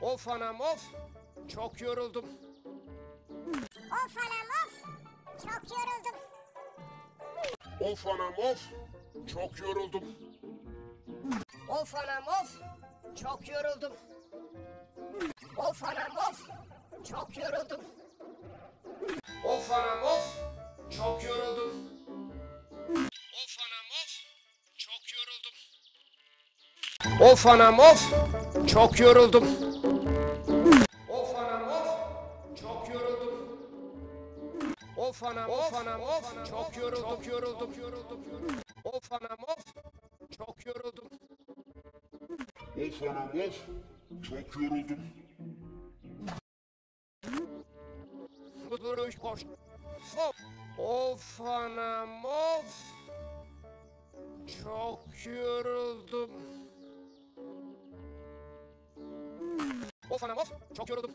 Of anam of. Çok yoruldum. Of anam of. Çok yoruldum. Of anam of. Çok yoruldum. Of anam of. Çok yoruldum. Of anam of. Çok yoruldum. Of anam of. Çok yoruldum. Of anam of. Çok yoruldum. Of anam of. Çok yoruldum. Of anam of. Çok yoruldum. Of anam of anam of. Çok yoruldum. Çok yoruldum. Of anam of. Çok yoruldum. Of anam of. Çok yoruldum. Bu duruş koş. Of anam of. Çok yoruldum. Of anam of. Çok yoruldum.